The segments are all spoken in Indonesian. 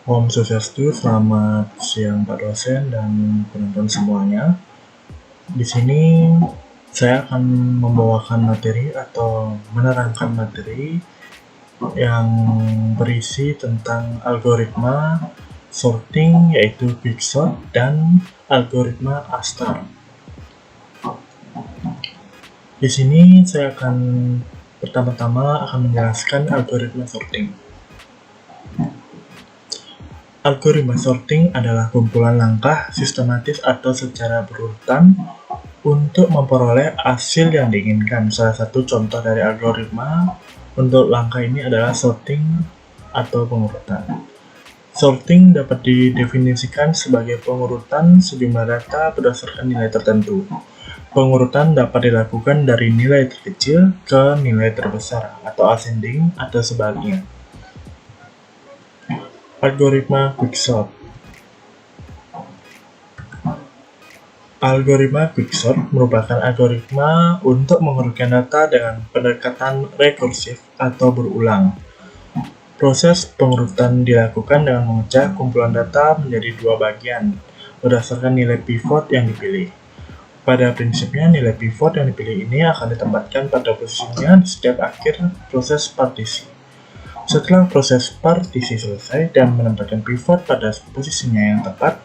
Om Swastiastu, selamat siang Pak dosen dan penonton semuanya. Di sini saya akan membawakan materi atau menerangkan materi yang berisi tentang algoritma sorting, yaitu quicksort, dan algoritma A*. Di sini saya akan pertama-tama menjelaskan algoritma sorting. Algoritma sorting adalah kumpulan langkah sistematis atau secara berurutan untuk memperoleh hasil yang diinginkan. Salah satu contoh dari algoritma untuk langkah ini adalah sorting atau pengurutan. Sorting dapat didefinisikan sebagai pengurutan sejumlah data berdasarkan nilai tertentu. Pengurutan dapat dilakukan dari nilai terkecil ke nilai terbesar atau ascending atau sebaliknya. Algoritma quicksort. Algoritma quicksort merupakan algoritma untuk mengurutkan data dengan pendekatan rekursif atau berulang. Proses pengurutan dilakukan dengan memecah kumpulan data menjadi dua bagian berdasarkan nilai pivot yang dipilih. Pada prinsipnya, nilai pivot yang dipilih ini akan ditempatkan pada posisinya di setiap akhir proses partisi. Setelah proses partisi selesai dan menempatkan pivot pada posisinya yang tepat,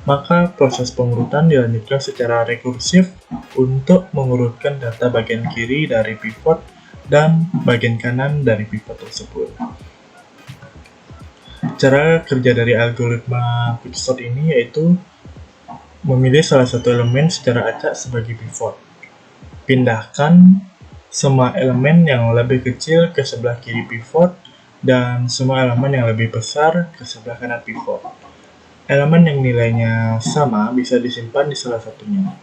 maka proses pengurutan dilanjutkan secara rekursif untuk mengurutkan data bagian kiri dari pivot dan bagian kanan dari pivot tersebut. Cara kerja dari algoritma quicksort ini yaitu memilih salah satu elemen secara acak sebagai pivot. Pindahkan semua elemen yang lebih kecil ke sebelah kiri pivot dan semua elemen yang lebih besar ke sebelah kanan pivot. Elemen yang nilainya sama bisa disimpan di salah satunya.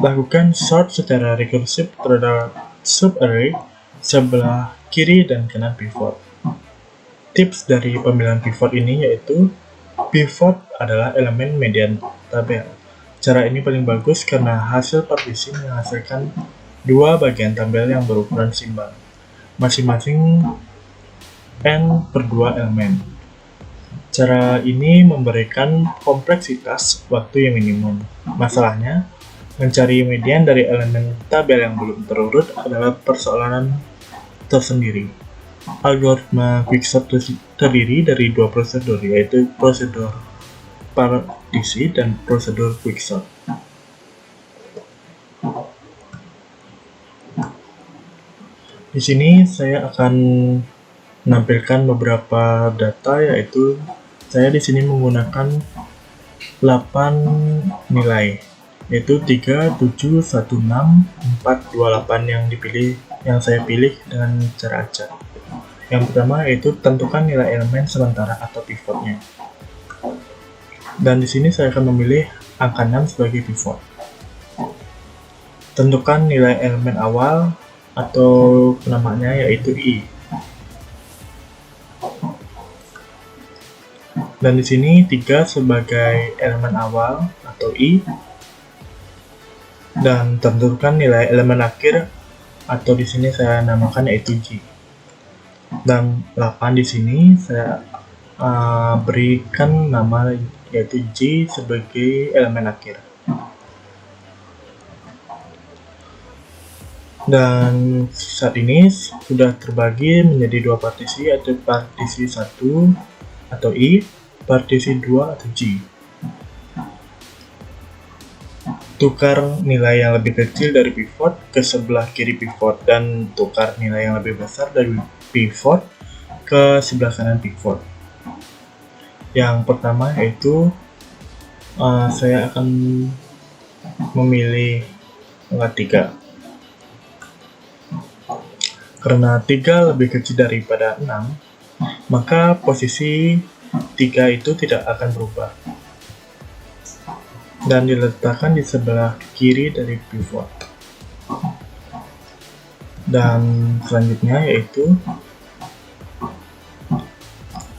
Lakukan sort secara rekursif terhadap subarray sebelah kiri dan kanan pivot. Tips dari pemilihan pivot ini yaitu pivot adalah elemen median tabel. Cara ini paling bagus karena hasil partisi menghasilkan dua bagian tabel yang berukuran seimbang, masing-masing n/2 elemen. Cara ini memberikan kompleksitas waktu yang minimum. Masalahnya, mencari median dari elemen tabel yang belum terurut adalah persoalan tersendiri. Algoritma quicksort terdiri dari dua prosedur, yaitu prosedur partisi dan prosedur quicksort. Di sini saya akan menampilkan beberapa data, yaitu saya di sini menggunakan 8 nilai, yaitu 3, 7, 1, 6, 4, 2, 8 yang saya pilih dengan cara acak. Yang pertama yaitu tentukan nilai elemen sementara atau pivotnya. Dan di sini saya akan memilih angka 6 sebagai pivot. Tentukan nilai elemen awal atau namanya yaitu I. Dan di sini 3 sebagai elemen awal atau I. Dan tentukan nilai elemen akhir atau di sini saya namakan yaitu J. Dan 8 di sini saya berikan nama yaitu J sebagai elemen akhir. Dan saat ini sudah terbagi menjadi dua partisi, yaitu partisi 1 atau I, partisi 2 atau J. Tukar nilai yang lebih kecil dari pivot ke sebelah kiri pivot dan tukar nilai yang lebih besar dari pivot ke sebelah kanan pivot. Yang pertama yaitu saya akan memilih angka 3. Karena 3 lebih kecil daripada 6, maka posisi 3 itu tidak akan berubah dan diletakkan di sebelah kiri dari pivot. Dan selanjutnya yaitu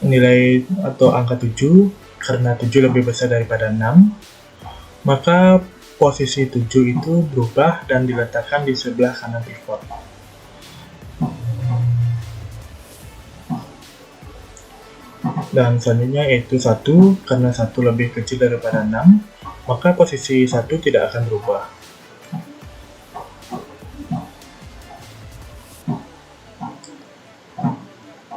nilai atau angka 7, karena 7 lebih besar daripada 6, maka posisi 7 itu berubah dan diletakkan di sebelah kanan pivot. Dan selanjutnya yaitu 1, karena 1 lebih kecil daripada 6, maka posisi 1 tidak akan berubah.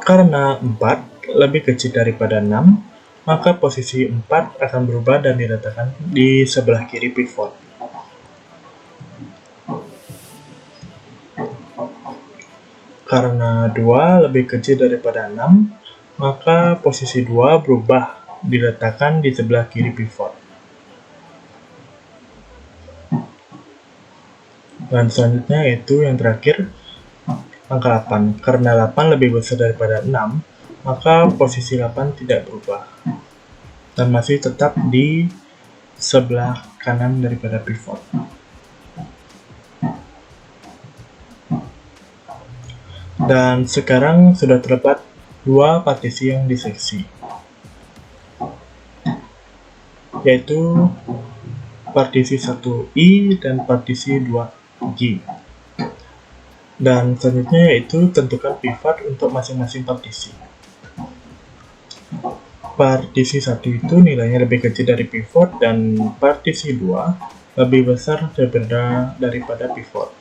Karena 4 lebih kecil daripada 6, maka posisi 4 akan berubah dan diletakkan di sebelah kiri pivot. Karena 2 lebih kecil daripada 6, maka posisi 2 berubah, diletakkan di sebelah kiri pivot. Dan selanjutnya yaitu yang terakhir, angka 8. Karena 8 lebih besar daripada 6, maka posisi 8 tidak berubah dan masih tetap di sebelah kanan daripada pivot. Dan sekarang sudah terdapat dua partisi yang diseksi, yaitu partisi 1i dan partisi 2j. Dan selanjutnya yaitu tentukan pivot untuk masing-masing partisi. Partisi 1 itu nilainya lebih kecil dari pivot, dan partisi 2 lebih besar daripada pivot.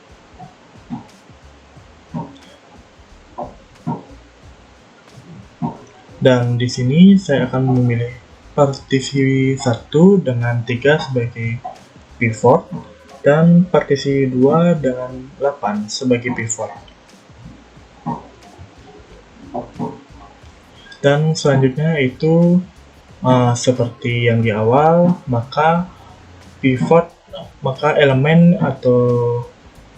Dan di sini saya akan memilih partisi 1 dengan 3 sebagai pivot dan partisi 2 dengan 8 sebagai pivot. Dan selanjutnya itu seperti yang di awal, maka elemen atau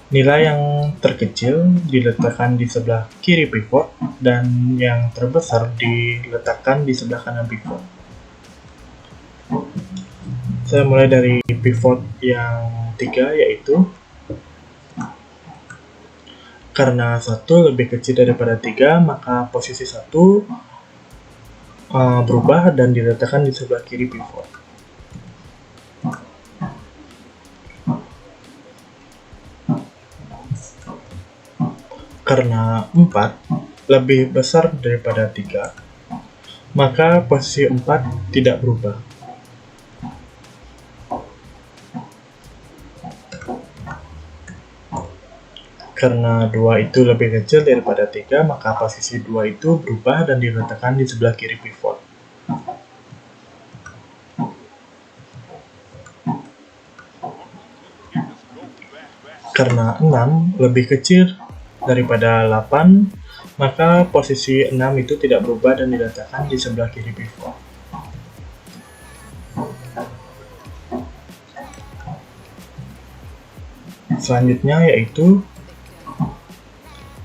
nilai yang terkecil diletakkan di sebelah kiri pivot dan yang terbesar diletakkan di sebelah kanan pivot. Saya mulai dari pivot yang 3, yaitu karena 1 lebih kecil daripada 3, maka posisi 1 berubah dan diletakkan di sebelah kiri pivot. Karena 4 lebih besar daripada 3, maka posisi 4 tidak berubah. Karena 2 itu lebih kecil daripada 3, maka posisi 2 itu berubah dan diletakkan di sebelah kiri pivot. Karena 6 lebih kecil daripada 8, maka posisi 6 itu tidak berubah dan diletakkan di sebelah kiri pivot. Selanjutnya yaitu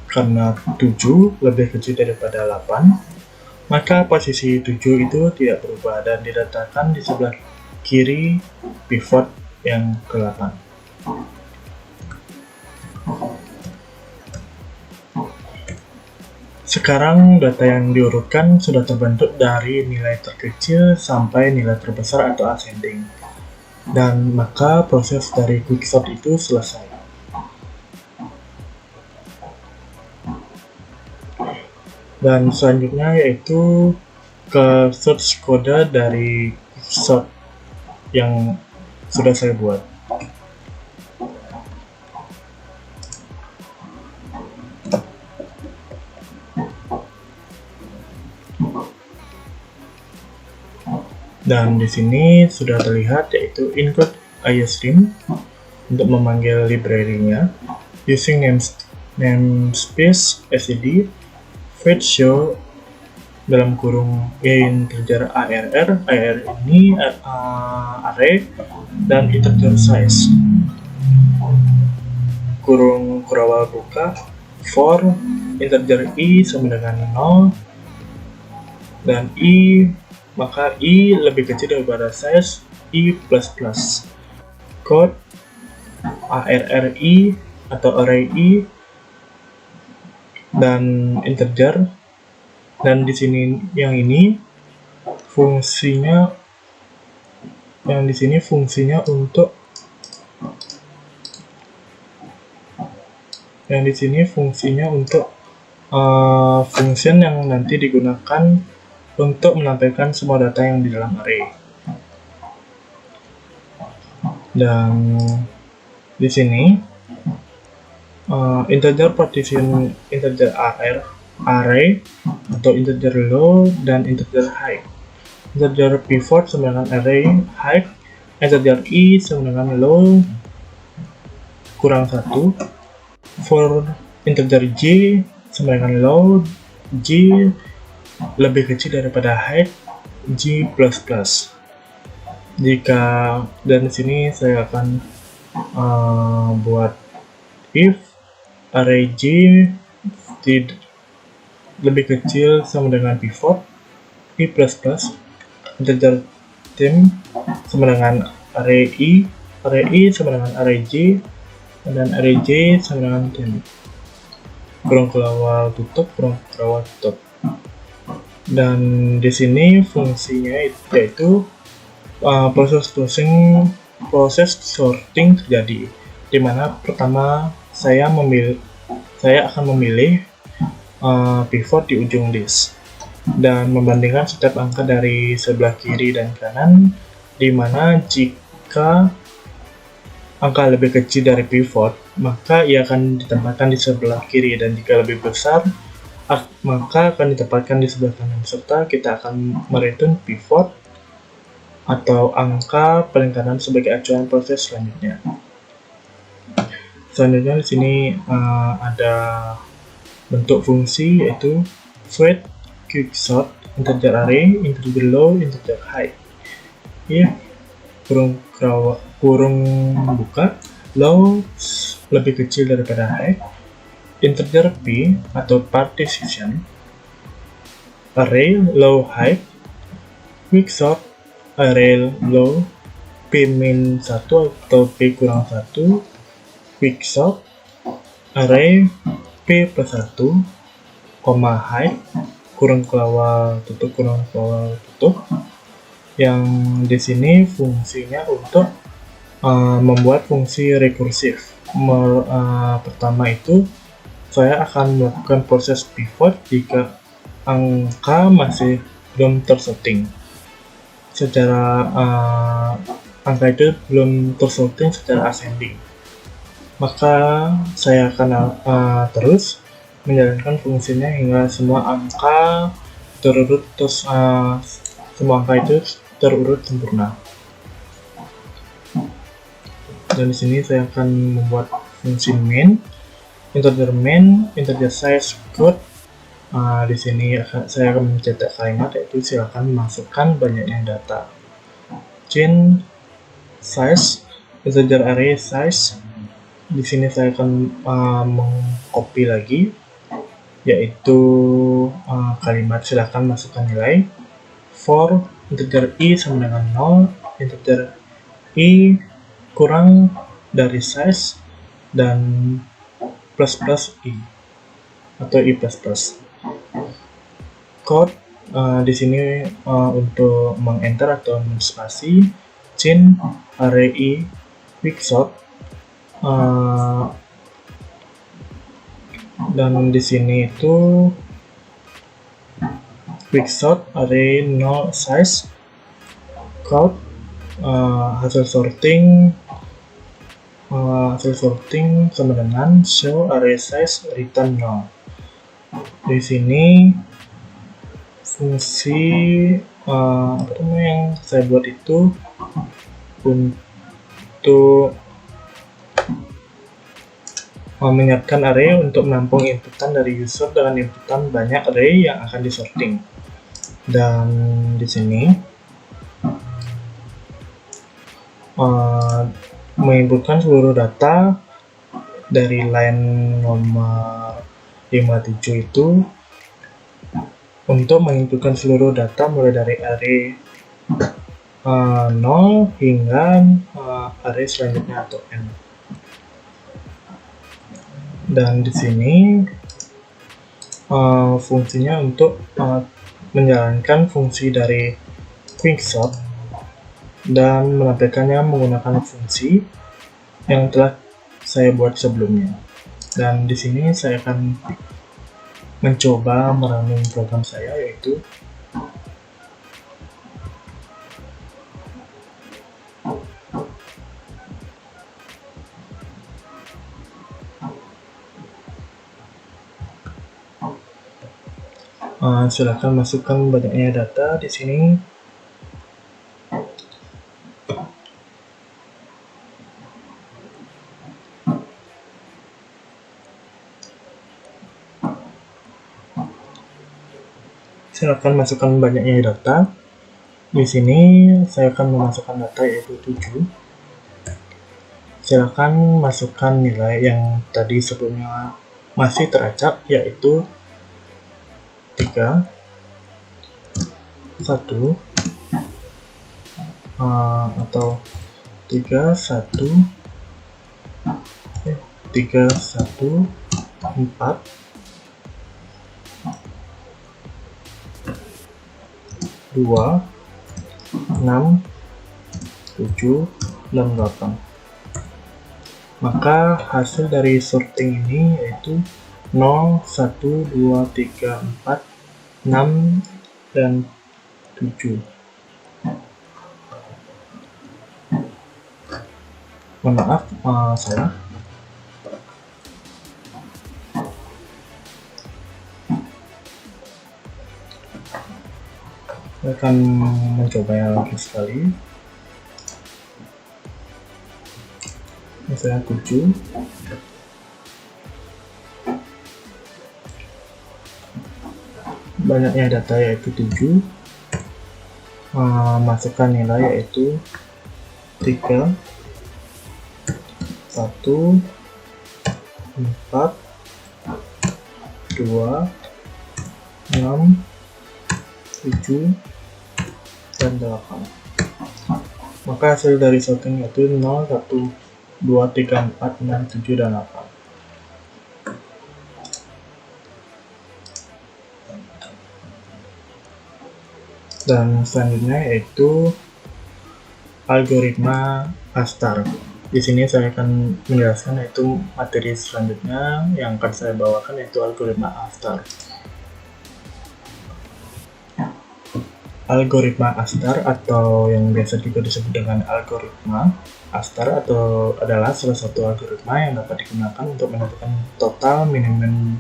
karena 7 lebih kecil daripada 8, maka posisi 7 itu tidak berubah dan diletakkan di sebelah kiri pivot yang ke-8. Sekarang data yang diurutkan sudah terbentuk dari nilai terkecil sampai nilai terbesar atau ascending, dan maka proses dari quicksort itu selesai. Dan selanjutnya yaitu ke search kode dari quicksort yang sudah saya buat. Dan di sini sudah terlihat yaitu include IOStream untuk memanggil library-nya using namespace sed fetch show dalam kurung integer arr ini array dan integer size kurung kurawal buka for integer i sama dengan 0 dan i, maka i lebih kecil daripada size i++. Code arri atau array i dan integer, dan di sini fungsinya untuk function yang nanti digunakan untuk menampilkan semua data yang di dalam array. Dan di sini integer partition integer array atau integer low dan integer high. Integer pivot sama dengan array height, integer i sama dengan low kurang 1, for integer j sama dengan low, j lebih kecil daripada height, j plus plus. Dan di sini saya akan buat if array j lebih kecil sama dengan pivot i plus plus, integer tim sama dengan array i sama dengan array j, dan array j sama dengan tim. Kurung awal tutup, kurung awal tutup. Dan di sini fungsinya yaitu proses sorting terjadi, di mana pertama saya akan memilih pivot di ujung list dan membandingkan setiap angka dari sebelah kiri dan kanan, di mana jika angka lebih kecil dari pivot maka ia akan ditempatkan di sebelah kiri, dan jika lebih besar maka akan ditempatkan di sebelah kanan, serta kita akan mereturn pivot atau angka paling kanan sebagai acuan proses selanjutnya. Selanjutnya di sini ada bentuk fungsi yaitu sweet, quicksort, integer array, integer low, integer high. Ya, kurung buka, low lebih kecil daripada high, integer p atau partition, array low high, quicksort, array low, p min 1 atau p kurang 1, quicksort, array p plus 1, high, kurung awal tutup, kurung awal tutup. Yang di sini fungsinya untuk membuat fungsi rekursif. Pertama itu saya akan melakukan proses pivot jika angka masih belum tersorting. Angka itu belum tersorting secara ascending, maka saya akan terus menjalankan fungsinya hingga semua angka terurut sempurna. Dan di sini saya akan membuat fungsi main, integer size code. Di sini saya akan mencetak kalimat yaitu silakan masukkan banyaknya data. Chain size, integer array size. Di sini saya akan mengcopy lagi, yaitu kalimat silakan masukkan nilai. For integer i sama dengan 0, integer i kurang dari size, dan plus plus i atau i plus plus. Code di sini untuk mengenter atau menspasi chain array i quicksort, dan di sini itu quicksort array 0 size, code hasil sorting sama dengan show array size return 0. Di sini fungsi yang saya buat itu untuk menyiapkan array untuk menampung inputan dari user dengan inputan banyak array yang akan disorting. Dan di sini menginputkan seluruh data dari line nomor 57 itu untuk menginputkan seluruh data mulai dari array 0 hingga array selanjutnya atau n. Dan di sini fungsinya untuk menjalankan fungsi dari quicksort dan menampilkannya menggunakan fungsi yang telah saya buat sebelumnya. Dan di sini saya akan mencoba merunning program saya, yaitu Silakan masukkan banyaknya data di sini. Silakan masukkan banyaknya data. Di sini saya akan memasukkan data yaitu 7. Silakan masukkan nilai yang tadi sebelumnya masih teracak yaitu 3, 1, atau 3, 1, 3, 1, 4, 2, 6, 7, dan 8. Maka hasil dari sorting ini yaitu 0, 1, 2, 3, 4, 6, dan 7. Mohon maaf, salah. Saya akan mencobanya lagi sekali. Misalnya 7. Banyaknya data yaitu 7. Masukkan nilai yaitu 3, 1, 4, 2, 6, 7, dan 8. Maka hasil dari sorting yaitu 0, 1, 2, 3, 4, 6, 7, dan 8. Dan selanjutnya yaitu algoritma Astar. Di sini saya akan menjelaskan yaitu materi selanjutnya yang akan saya bawakan yaitu algoritma Astar. Algoritma Astar atau yang biasa juga disebut dengan algoritma Astar adalah salah satu algoritma yang dapat digunakan untuk menentukan total minimum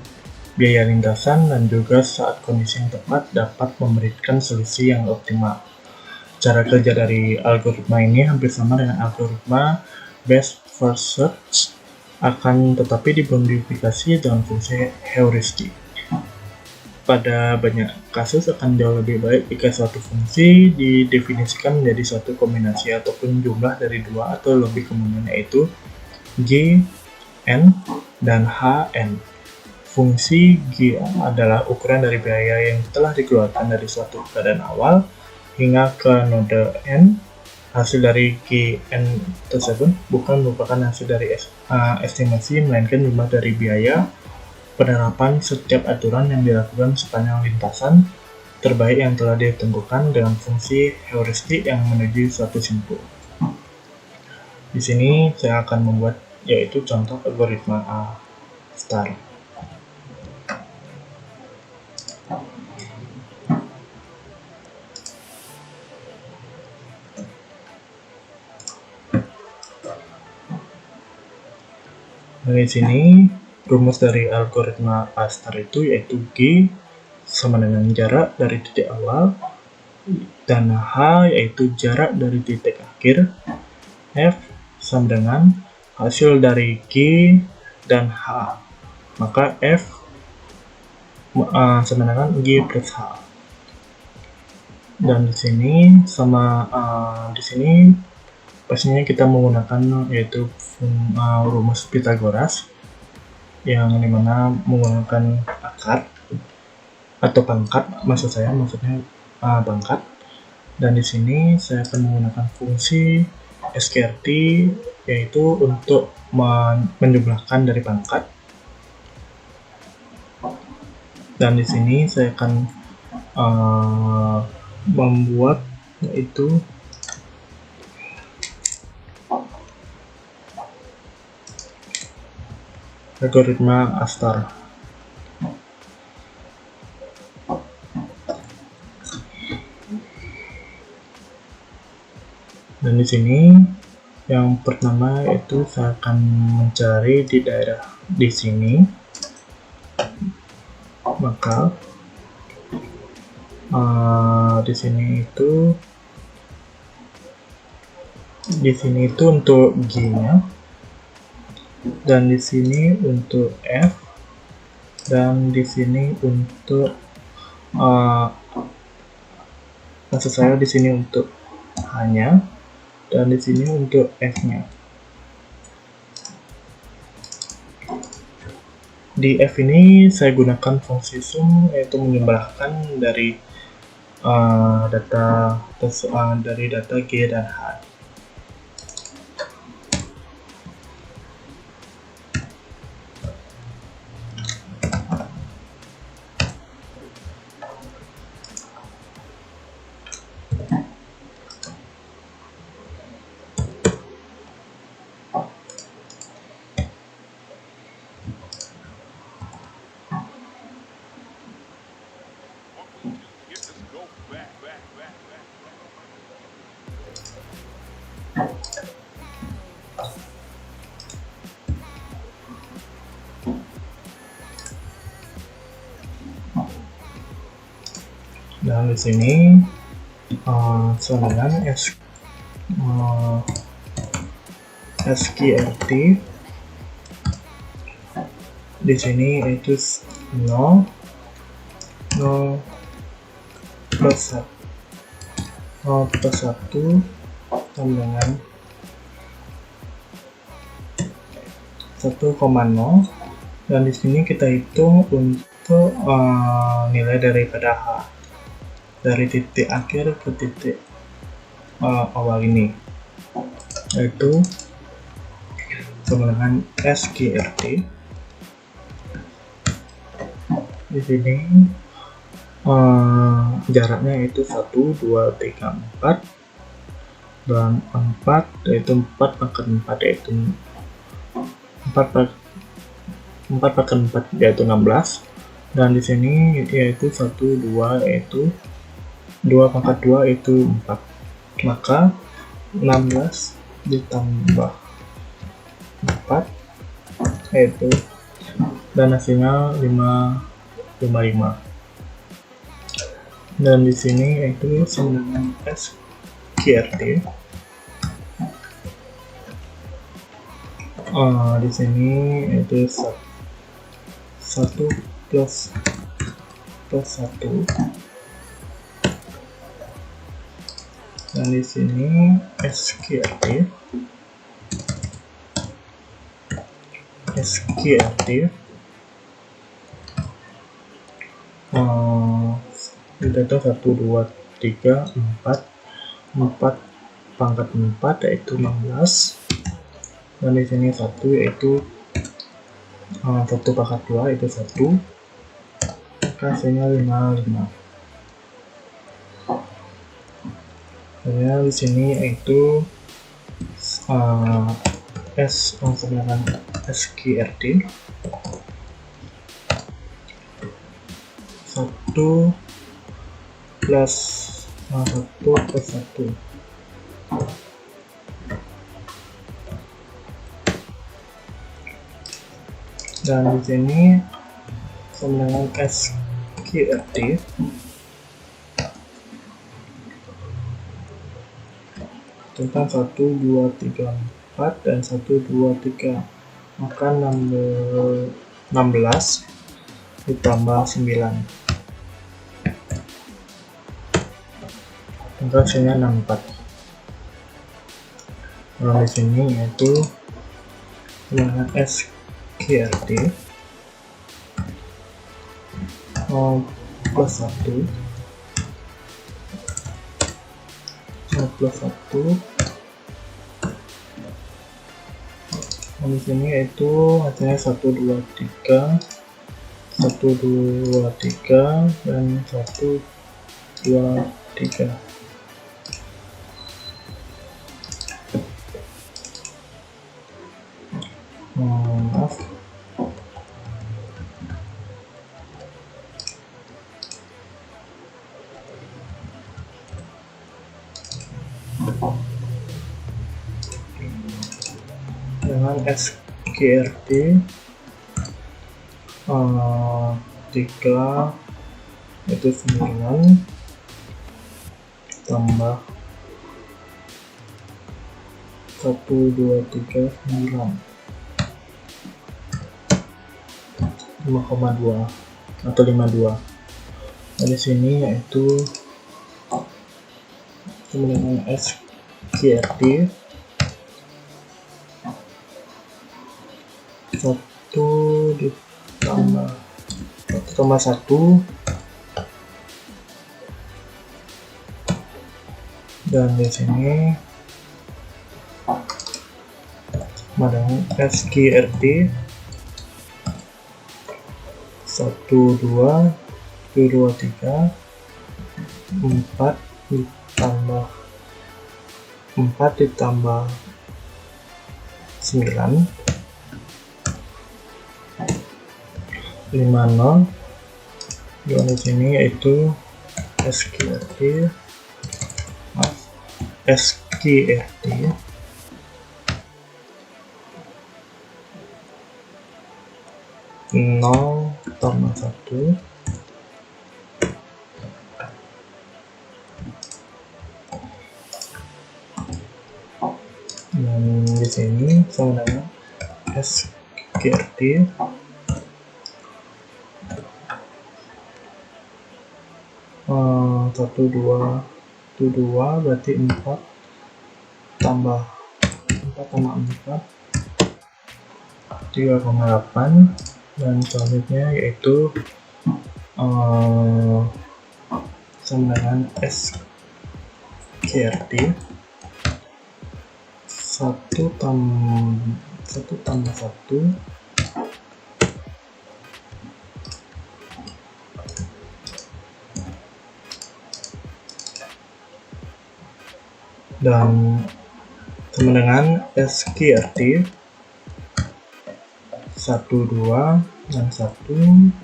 biaya lintasan dan juga saat kondisi yang tepat dapat memberikan solusi yang optimal. Cara kerja dari algoritma ini hampir sama dengan algoritma best first search, akan tetapi dimodifikasi dengan fungsi heuristik. Pada banyak kasus akan jauh lebih baik jika suatu fungsi didefinisikan menjadi suatu kombinasi ataupun jumlah dari dua atau lebih komponen yaitu G, N, dan Hn. Fungsi G adalah ukuran dari biaya yang telah dikeluarkan dari suatu keadaan awal hingga ke node N. Hasil dari Gn tersebut bukan merupakan hasil dari estimasi, melainkan jumlah dari biaya penerapan setiap aturan yang dilakukan sepanjang lintasan terbaik yang telah ditentukan dengan fungsi heuristik yang menuju suatu simpul. Di sini saya akan membuat yaitu contoh algoritma Astar. Dari sini, rumus dari algoritma Astar itu yaitu G sama dengan jarak dari titik awal, dan H yaitu jarak dari titik akhir, F sama dengan hasil dari G dan H, maka F sama dengan G plus H. Dan di sini pastinya kita menggunakan yaitu rumus Pythagoras yang dimana menggunakan akar atau pangkat, maksudnya pangkat. Dan di sini saya akan menggunakan fungsi SKRT yaitu untuk menjumlahkan dari pangkat. Dan di sini saya akan membuat yaitu algoritma Astar. Dan di sini yang pertama itu saya akan mencari di daerah di sini, maka Di sini itu untuk G-nya, dan di sini untuk F, dan di sini untuk maksud saya di sini untuk H-nya, dan di sini untuk F-nya. Di F ini saya gunakan fungsi sum, yaitu menjumlahkan dari data G dan H. Dan di sini sama dengan SQRT di sini itu 0 plus 1 sama dengan 1,0, dan di sini kita hitung untuk nilai daripada H dari titik akhir ke titik awal ini, yaitu sama dengan SQRT. Di sini jaraknya itu 1, 2, 3, 4, dan 4 yaitu 4 pangkat 4 yaitu 4 pangkat 4 yaitu 16, dan di sini yaitu 1, 2 yaitu 2 pangkat 2 yaitu 4, maka 16 ditambah 4 yaitu, dan hasilnya 55. Dan di sini yaitu sama dengan SQRT. Di sini itu 1 plus 1, dan di sini SQRT data 1, 2, 3, 4 pangkat 4 yaitu 16, dan di sini 1 yaitu 1 pangkat 2 yaitu 1, hasilnya 55. Dan di sini yaitu S sama dengan SQRT 1 plus 1, dan di sini sama dengan SQRT tentang 1, 2, 3, 4 dan 1, 2, 3, maka 16 ditambah 9, maka hasilnya 64. Nah, di sini yaitu dengan SQRT plus 1 plus 1, dan di sini yaitu hasilnya 1, 2, 3 dan 1, 2, 3. Maaf, dengan SQRT 3 itu 9, tambah 1, 2, 3, 9, 5,2 atau 52. Nah, di sini yaitu dengan SQRT 1 ditambah 1,1, dan di sini dengan SQRT 1, 2, 2, 3, 4 ditambah 9, 50. Dan di sini yaitu SQRT 0 tambah 1, dan di sini sama dengan SQRT 1, 2, 2, berarti 4 tambah 4, 3,8, dan selanjutnya yaitu sama dengan SQRT 1 tambah 1, dan sama dengan SQRT 1, 2, dan 1.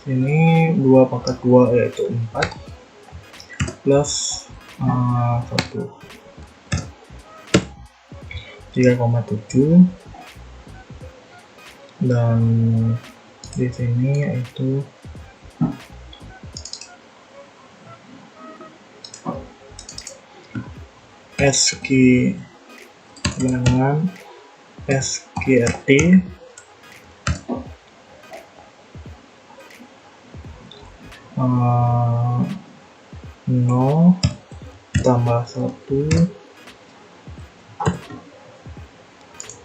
Sini 2 pangkat 2 yaitu 4 plus 1, 3,7, dan di sini yaitu dengan SQRT 0 tambah 1,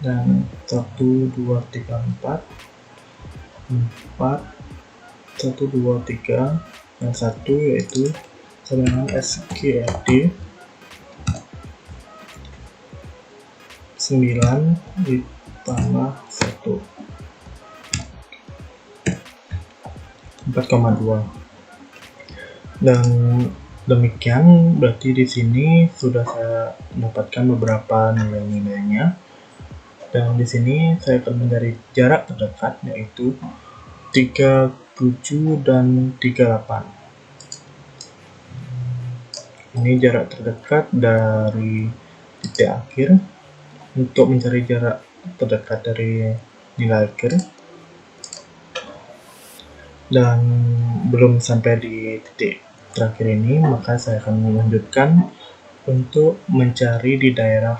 dan 1, 2, 3, 4, 1, 2, 3, dan 1 yaitu sama dengan SQRT 9 ditambah 1, 4,2. Dan demikian berarti di sini sudah saya mendapatkan beberapa nilai-nilainya, dan di sini saya akan mencari jarak terdekat yaitu 37 dan 38. Ini jarak terdekat dari titik akhir. Untuk mencari jarak terdekat dari nilai akhir dan belum sampai di titik terakhir ini, maka saya akan melanjutkan untuk mencari di daerah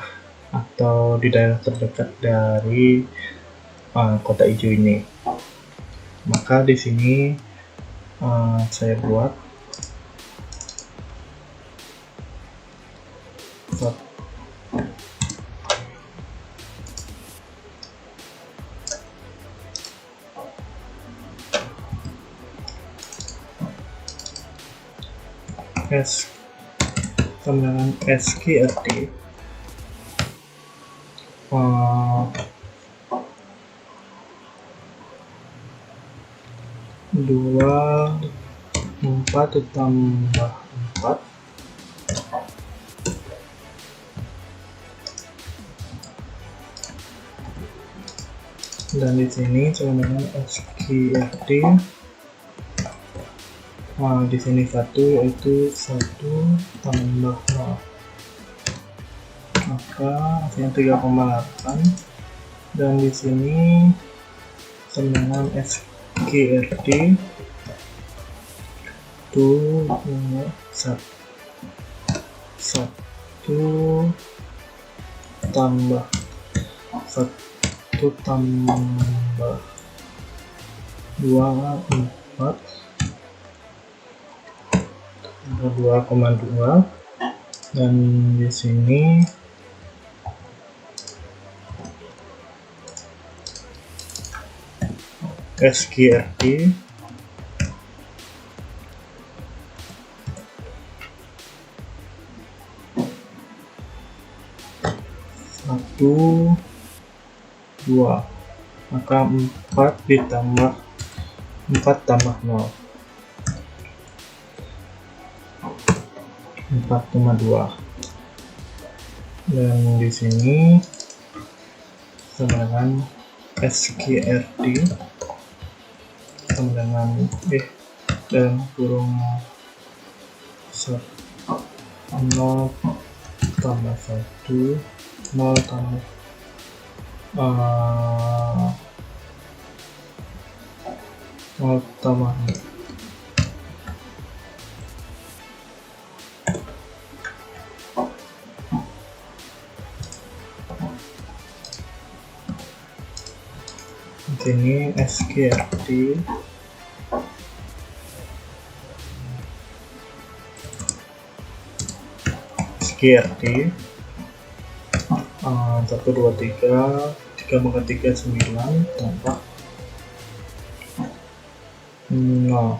atau di daerah terdekat dari kotak hijau ini. Maka di sini saya buat sama dengan SQRT 2, 4 ditambah 4, dan di sini sama dengan SQRT di sini 1 yaitu 1 tambah 0, maka hasilnya 3,8, dan di sini sama dengan SQRT 1, 1 tambah 1 tambah 2, 4 2,2, dan di sini SQRT 1, 2, maka 4 ditambah 4 tambah 0, 4,2, dan di sini sama dengan SQRT sama dengan dan kurung 0 tambah 1, 0 tambah 0 tambah ini SQRT SQRT 1, 2, 3 3 3 9 tambah 0,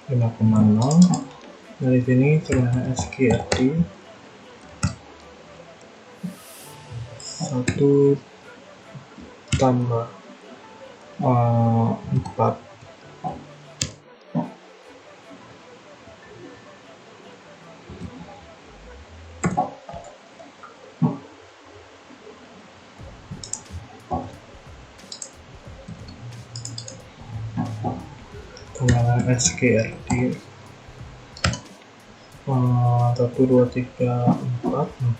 5,0. Dari sini sebenarnya SQRT 1 tambah 4 dengan SQRT 1, 2, 3,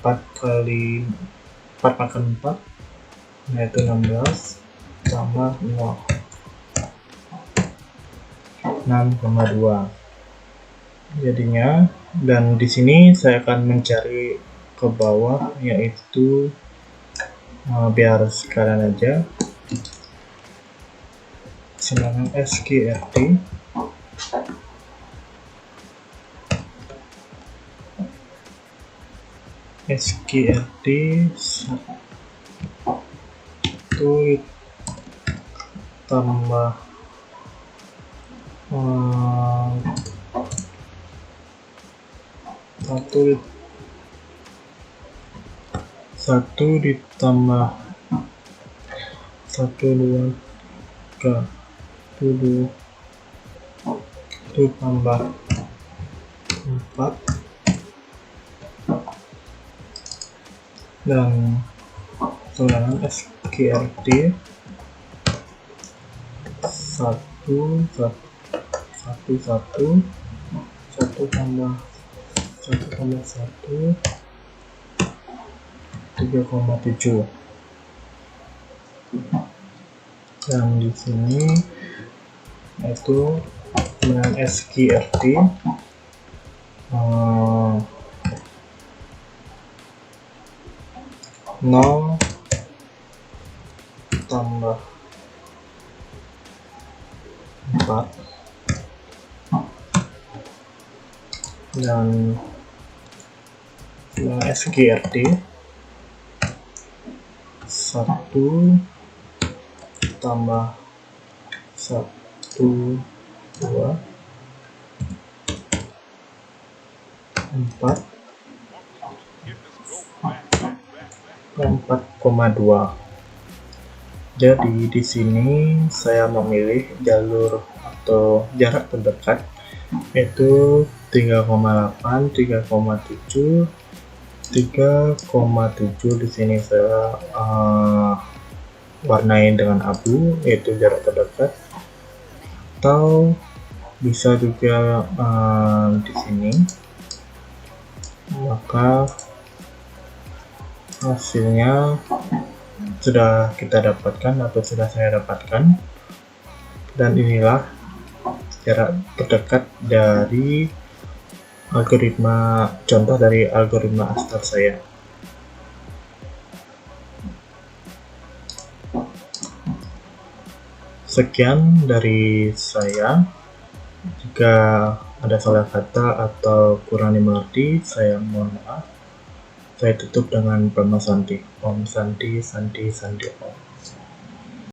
4 kali 4 makan 4, yaitu 16 tambah 0, 6,2 jadinya. Dan di sini saya akan mencari ke bawah, yaitu biar sekalian aja sedangkan SQRT SQRT 1 tambah 1 ditambah 1, 2, 3, 7 tambah 4 dan sebenarnya SQRT 1 tambah 1, 3,7, dan di sini yaitu dengan SQRT 0 tambah 4 dan SQRT 1 tambah 1, 2, 4 4,2. Jadi di sini saya memilih jalur atau jarak terdekat yaitu 3,8, 3,7, 3,7. Di sini saya warnai dengan abu, yaitu jarak terdekat, atau bisa juga di sini. Maka hasilnya sudah kita dapatkan atau sudah saya dapatkan, dan inilah jarak terdekat dari contoh dari algoritma Astar saya. Sekian dari saya. Jika ada salah kata atau kurang dimengerti, saya mohon maaf. Saya tutup dengan Brahma Santi. Om Santi, Santi, Santi Om.